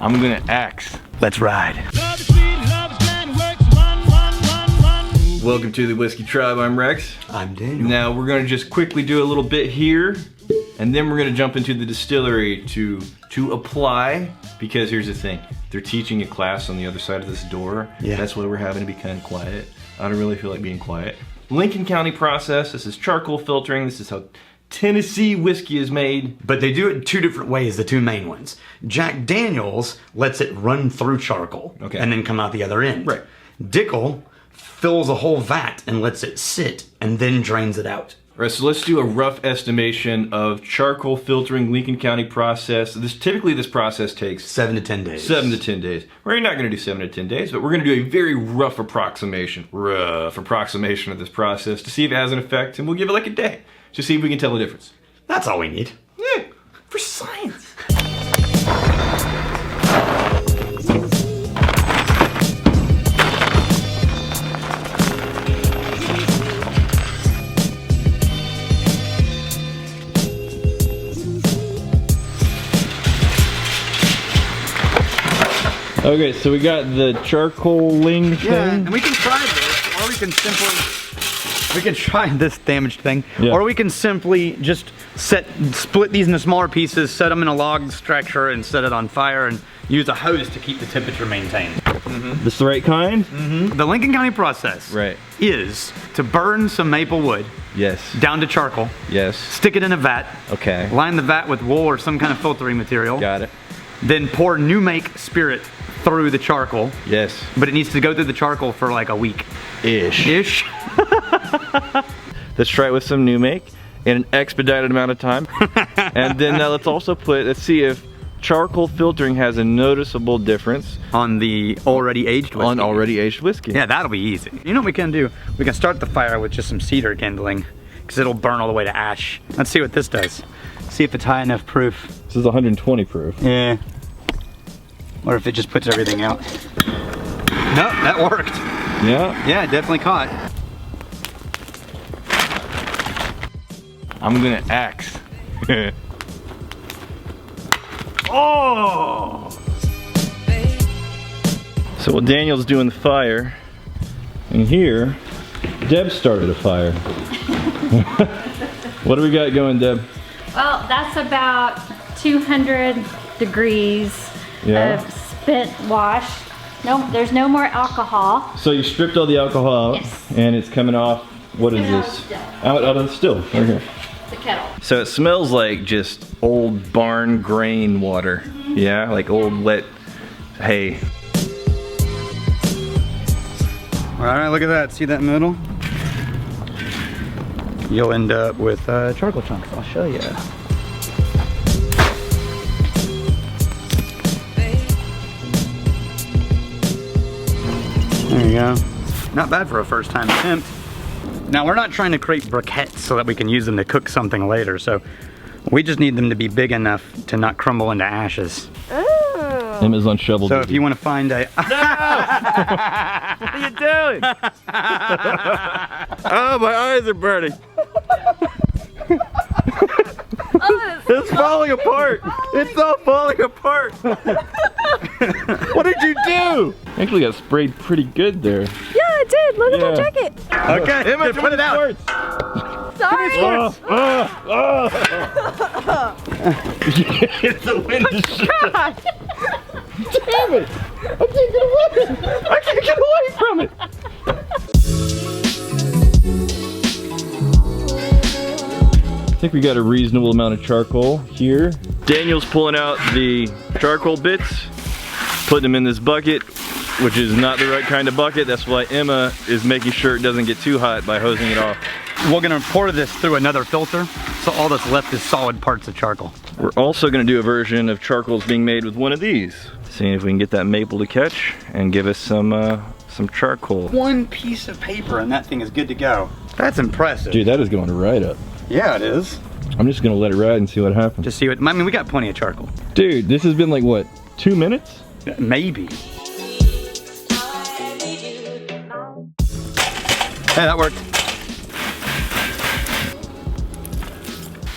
I'm gonna axe. Let's ride. Welcome to the Whiskey Tribe. I'm Rex. I'm Daniel. Now we're gonna just quickly do a little bit here, and then we're gonna jump into the distillery to apply. Because here's the thing, they're teaching a class on the other side of this door. Yeah. That's why we're having to be kind of quiet. I don't really feel like being quiet. Lincoln County process. This is charcoal filtering. This is how Tennessee whiskey is made. But they do it two different ways, the two main ones. Jack Daniels lets it run through charcoal and then come out the other end. Right. Dickel fills a whole vat and lets it sit and then drains it out. Right, so let's do a rough estimation of charcoal filtering Lincoln County process. Typically this process takes 7 to 10 days. 7 to 10 days. We're not gonna do 7 to 10 days, but we're gonna do a very rough approximation of this process to see if it has an effect, and we'll give it like a day to see if we can tell the difference. That's all we need. Yeah, for science. Okay, so we got the charcoaling thing. Yeah, and we can try this, or we can try this damaged thing, or we can simply just split these into smaller pieces, set them in a log structure, and set it on fire, and use a hose to keep the temperature maintained. This the right kind? The Lincoln County process is to burn some maple wood down to charcoal, stick it in a vat, line the vat with wool or some kind of filtering material, then pour new make spirit through the charcoal. But it needs to go through the charcoal for like a week. Ish. Let's try it with some new make in an expedited amount of time. And then let's also let's see if charcoal filtering has a noticeable difference on the already aged whiskey. Yeah, that'll be easy. You know what we can do? We can start the fire with just some cedar kindling, because it'll burn all the way to ash. Let's see what this does. See if it's high enough proof. This is 120 proof. Yeah. Or if it just puts everything out. Nope, that worked. Yeah, it definitely caught. I'm gonna axe. Oh! So while Daniel's doing the fire, and here, Deb started a fire. What do we got going, Deb? Well, that's about 200 degrees of spent wash. No, there's no more alcohol. So you stripped all the alcohol out, and it's coming off. What is this? Out of the still. Right here. The kettle. So it smells like just old barn grain water. Yeah, like old wet hay. All right, look at that. See that middle? You'll end up with charcoal chunks. I'll show you. There you go. Not bad for a first time attempt. Now we're not trying to create briquettes so that we can use them to cook something later, so we just need them to be big enough to not crumble into ashes. Oh. Amazon shovel. So if you want to find a... What are you doing? Oh, my eyes are burning. It's falling apart. It's all falling apart. What did you do? Actually got sprayed pretty good there. Yeah, it did. Look at that jacket. Okay, Emma, put it out. Sorry. It's the wind. God. Damn it! I can't get away! I can't get away from it! I think we got a reasonable amount of charcoal here. Daniel's pulling out the charcoal bits, putting them in this bucket, which is not the right kind of bucket. That's why Emma is making sure it doesn't get too hot by hosing it off. We're gonna pour this through another filter, so all that's left is solid parts of charcoal. We're also gonna do a version of charcoals being made with one of these. Seeing if we can get that maple to catch and give us some charcoal. One piece of paper and that thing is good to go. That's impressive. Dude, that is going right up. Yeah, it is. I'm just gonna let it ride and see what happens. Just see what, I mean, we got plenty of charcoal. Dude, this has been like, what, 2 minutes? Maybe. Hey, that worked.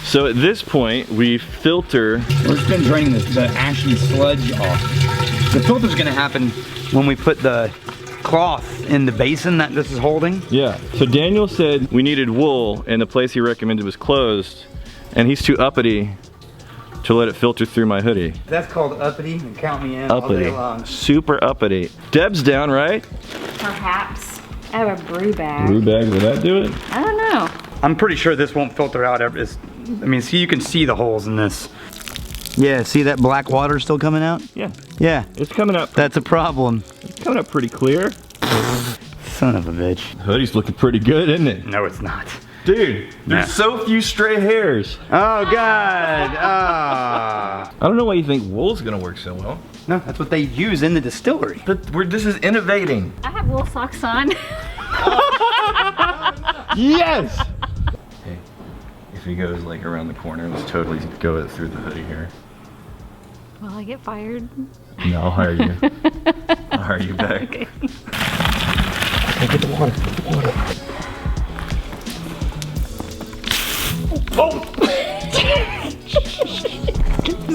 So at this point, we filter. We're just gonna drain the ashy sludge off. The filter's gonna happen when we put the cloth in the basin that this is holding. Yeah, so Daniel said we needed wool and the place he recommended was closed, and he's too uppity to let it filter through my hoodie. That's called uppity, and count me in all day long. Super uppity. Deb's down, right? Perhaps. I have a brew bag. Brew bag, will that do it? I don't know. I'm pretty sure this won't filter out ever. I mean, see, you can see the holes in this. Yeah, see that black water still coming out? Yeah. Yeah. It's coming up. That's a problem. It's coming up pretty clear. Son of a bitch. The hoodie's looking pretty good, isn't it? No, it's not. Dude, there's so few stray hairs. Oh, God. Ah. I don't know why you think wool's gonna work so well. No, that's what they use in the distillery. But this is innovating. I have wool socks on. Yes! Hey, if he goes like around the corner, let's totally go through the hoodie here. Will I get fired? No, I'll hire you. I'll hire you back. Okay. Hey, get the water, get the water. Oh!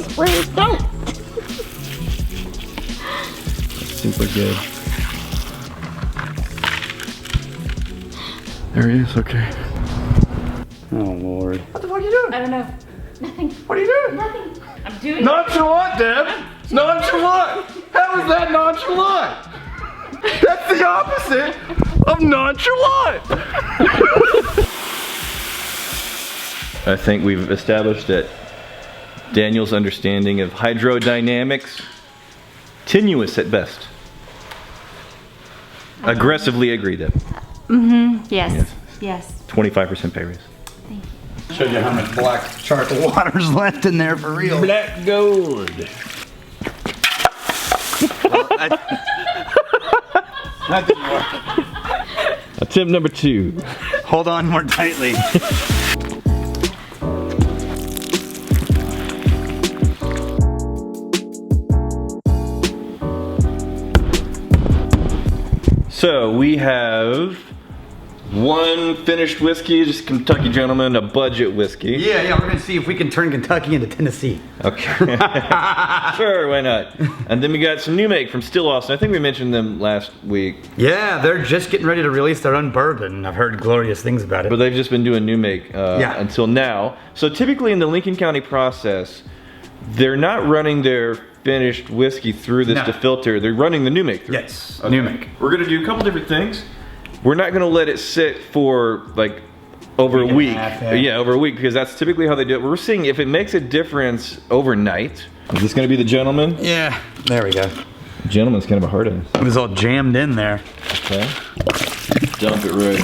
Spray don't. Super good. There he is, okay. Oh, Lord. What the fuck are you doing? I don't know. Nothing. What are you doing? Nothing. I'm doing Nonchalant, Deb! Nonchalant! How is that nonchalant? That's the opposite of nonchalant! I think we've established that Daniel's understanding of hydrodynamics, tenuous at best. Aggressively agree, Deb. Mm-hmm. Yes. Yes. 25% pay raise. Thank you. Showed you how much black charcoal water's left in there for real. Black gold. That didn't work. Attempt number 2. Hold on more tightly. So we have one finished whiskey, just Kentucky Gentleman, a budget whiskey. Yeah, we're gonna see if we can turn Kentucky into Tennessee. Okay. Sure, why not? And then we got some new make from Still Austin. I think we mentioned them last week. Yeah, they're just getting ready to release their own bourbon. I've heard glorious things about it. But they've just been doing new make until now. So typically in the Lincoln County process, they're not running their finished whiskey through this to filter. They're running the new make through. Yes, new make. We're gonna do a couple different things. We're not gonna let it sit for like over a week. Yeah, over a week, because that's typically how they do it. We're seeing if it makes a difference overnight. Is this gonna be the Gentleman? Yeah, there we go. Gentleman's kind of a hard ass. It was all jammed in there. Okay. Dump it right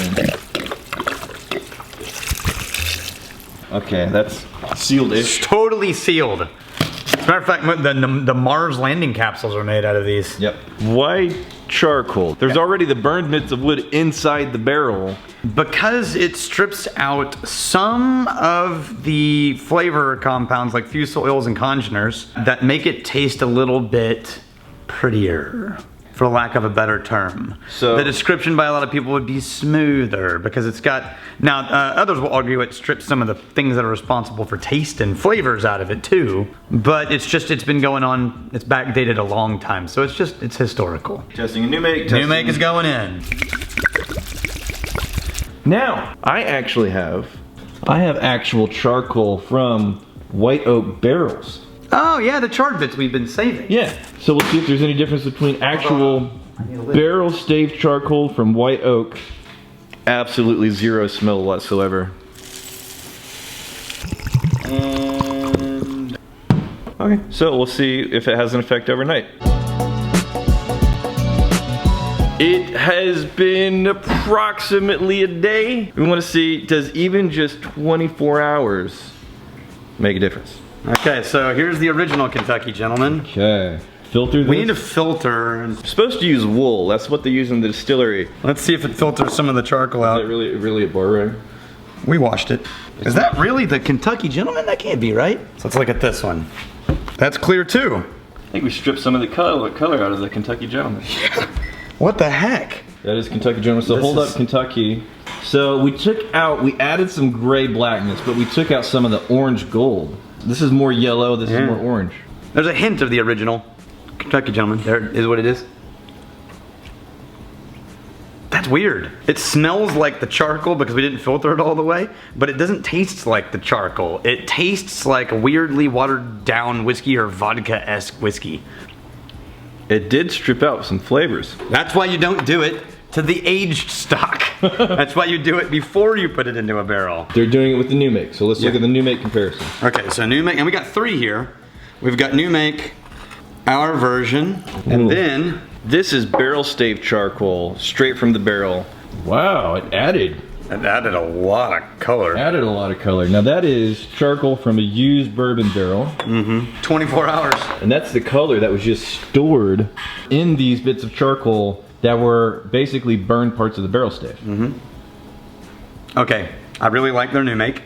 in. Okay, that's sealed-ish. It's totally sealed. As a matter of fact, the Mars landing capsules are made out of these. Yep. Why charcoal? There's already the burned bits of wood inside the barrel. Because it strips out some of the flavor compounds like fusel oils and congeners that make it taste a little bit prettier, for lack of a better term. So the description by a lot of people would be smoother because it's got, now others will argue it strips some of the things that are responsible for taste and flavors out of it too, but it's been going on, it's backdated a long time, so it's historical. Testing a new make. New make is going in. Now, I have actual charcoal from white oak barrels. Oh yeah, the charred bits we've been saving. Yeah, so we'll see if there's any difference between actual barrel staved charcoal from white oak. Absolutely zero smell whatsoever. And okay, so we'll see if it has an effect overnight. It has been approximately a day. We want to see, does even just 24 hours make a difference? Okay, so here's the original Kentucky Gentleman. Okay. Filter this. We need to filter. We're supposed to use wool. That's what they use in the distillery. Let's see if it filters some of the charcoal out. Is that really a bar rag? We washed it. Is that really the Kentucky Gentleman? That can't be right. So let's look at this one. That's clear too. I think we stripped some of the color out of the Kentucky Gentleman. What the heck? That is Kentucky Gentleman. So hold up Kentucky. So we added some gray blackness, but we took out some of the orange gold. This is more yellow, this is more orange. There's a hint of the original. Kentucky gentlemen, there is what it is. That's weird. It smells like the charcoal because we didn't filter it all the way, but it doesn't taste like the charcoal. It tastes like a weirdly watered down whiskey or vodka-esque whiskey. It did strip out some flavors. That's why you don't do it to the aged stock. That's why you do it before you put it into a barrel. They're doing it with the new make, so let's look at the new make comparison. Okay, so new make, and we got 3 here. We've got new make, our version, and then this is barrel stave charcoal, straight from the barrel. Wow, it added a lot of color. Added a lot of color. Now that is charcoal from a used bourbon barrel. 24 hours. And that's the color that was just stored in these bits of charcoal that were basically burned parts of the barrel stave. Okay, I really like their new make.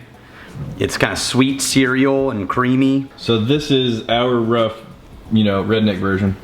It's kind of sweet cereal and creamy. So this is our rough, you know, redneck version.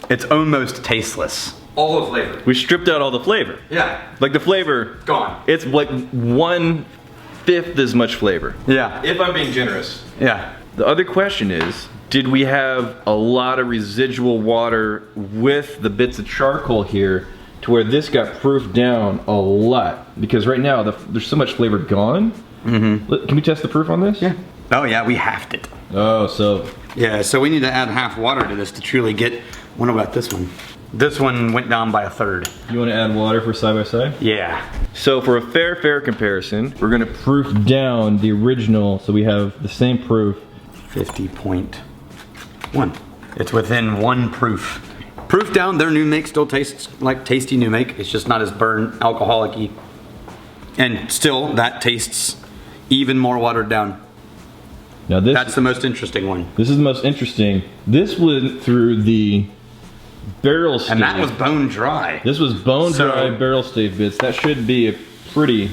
It's almost tasteless. All the flavor. We stripped out all the flavor. Yeah. Like the flavor. Gone. It's like 1/5 as much flavor. Yeah. If I'm being generous. Yeah. The other question is, did we have a lot of residual water with the bits of charcoal here to where this got proofed down a lot? Because right now there's so much flavor gone. Can we test the proof on this? Yeah. Oh yeah, we halved it. Oh, so. Yeah, so we need to add half water to this to truly get, what about this one? This one went down by 1/3. You want to add water for side by side? Yeah. So for a fair comparison, we're gonna proof down the original so we have the same proof. 50.1. It's within 1 proof. Proof down, their new make still tastes like tasty new make. It's just not as burnt, alcoholic-y. And still, that tastes even more watered down. Now that's the most interesting one. This is the most interesting. This went through the barrel stave. And that was bone dry. This was bone dry barrel stave bits. That should be a pretty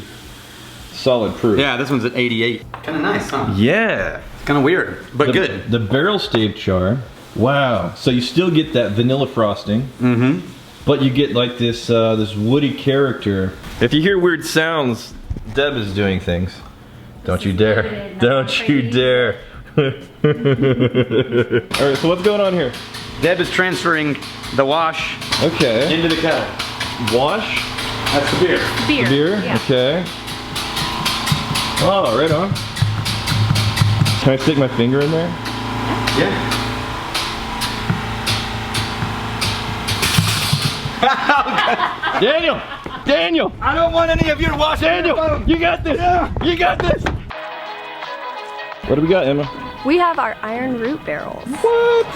solid proof. Yeah, this one's at 88. Kind of nice, huh? Yeah. Kind of weird, but good. The barrel stave char. Wow. So you still get that vanilla frosting. But you get like this this woody character. If you hear weird sounds, Deb is doing things. Don't you dare. Don't you dare. Alright, so what's going on here? Deb is transferring the wash into the kettle. Wash? That's the beer. Beer. Beer? Yeah. Okay. Oh, right on. Can I stick my finger in there? Yeah. Daniel! Daniel! I don't want any of your wash. Daniel! You got this! Yeah. You got this! What do we got, Emma? We have our iron root barrels. What?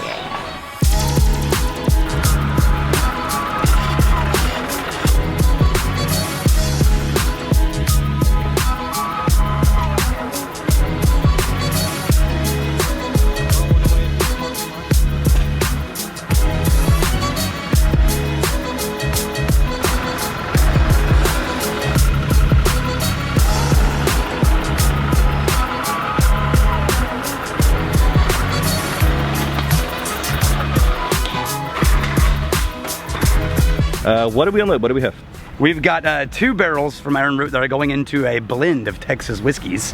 What do we unload? What do we have? We've got 2 barrels from Iron Root that are going into a blend of Texas whiskeys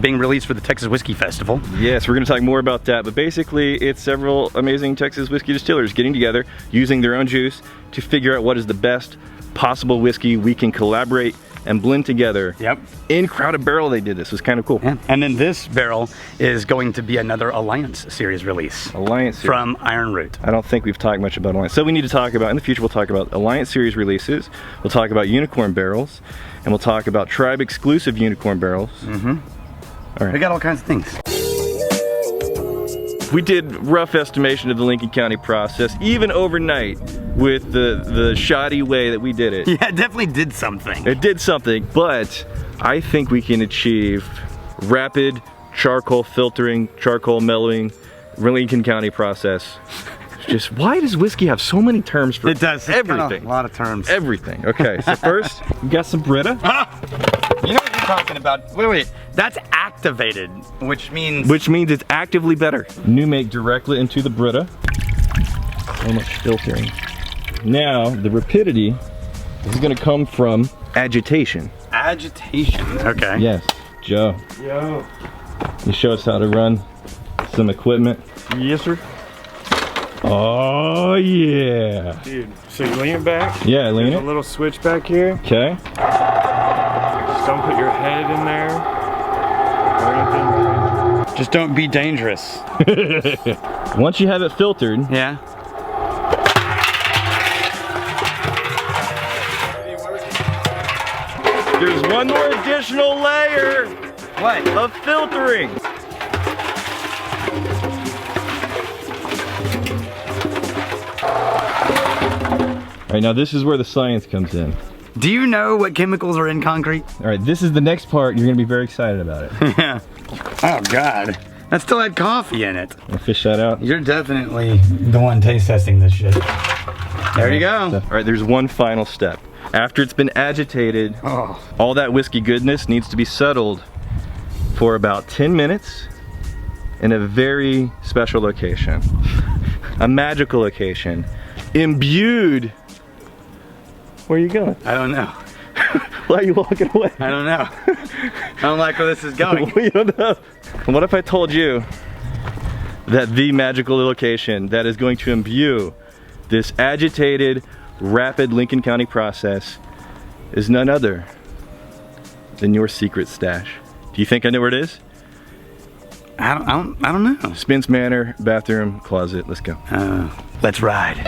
being released for the Texas Whiskey Festival. Yes, we're going to talk more about that, but basically it's several amazing Texas whiskey distillers getting together, using their own juice to figure out what is the best possible whiskey we can collaborate and blend together. Yep. In Crowded Barrel they did this. It was kind of cool. Yeah. And then this barrel is going to be another Alliance Series release. Alliance Series. From Iron Root. I don't think we've talked much about Alliance. So we need to talk about, in the future we'll talk about Alliance Series releases, we'll talk about unicorn barrels, and we'll talk about tribe exclusive unicorn barrels. All right. We got all kinds of things. We did rough estimation of the Lincoln County process, even overnight, with the shoddy way that we did it. Yeah, it definitely did something. It did something, but I think we can achieve rapid charcoal filtering, charcoal mellowing, Lincoln County process. Just, why does whiskey have so many terms for it? Does. Everything. A lot of terms. Everything. Okay, so first, we got some Brita. You know what you're talking about. Wait. That's activated, which means... Which means it's actively better. New make directly into the Brita. So much filtering. Now, the rapidity is gonna come from agitation. Agitation, okay. Yes, Joe. Yo. You show us how to run some equipment. Yes, sir. Oh yeah. Dude, so you lean it back. Yeah, lean it. A little switch back here. Okay. Just don't put your head in there or anything. Just don't be dangerous. Once you have it filtered. Yeah. There's one more additional layer. What? Of filtering. All right, now this is where the science comes in. Do you know what chemicals are in concrete? All right, this is the next part. You're gonna be very excited about it. Yeah. Oh God. That still had coffee in it. I'll fish that out. You're definitely the one taste testing this shit. There you go. All right, there's one final step. After it's been agitated, all that whiskey goodness needs to be settled for about 10 minutes in a very special location. A magical location. Imbued. Where are you going? I don't know. Why are you walking away? I don't know. I don't like where this is going. We don't know. What if I told you that the magical location that is going to imbue this agitated, rapid Lincoln County process is none other than your secret stash? Do you think I know where it is? I don't know. Spence Manor, bathroom, closet. Let's go. Let's ride.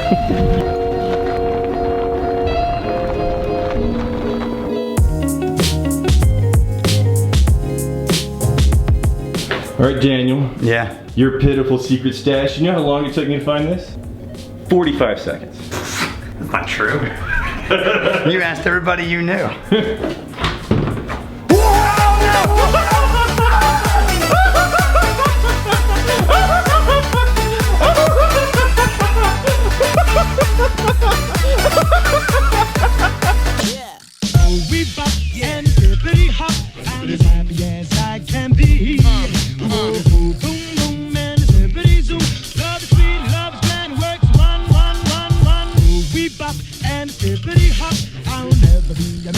All right, Daniel. Yeah. Your pitiful secret stash. You know how long it took me to find this? 45 seconds. That's not true. You asked everybody you knew. I'll never be a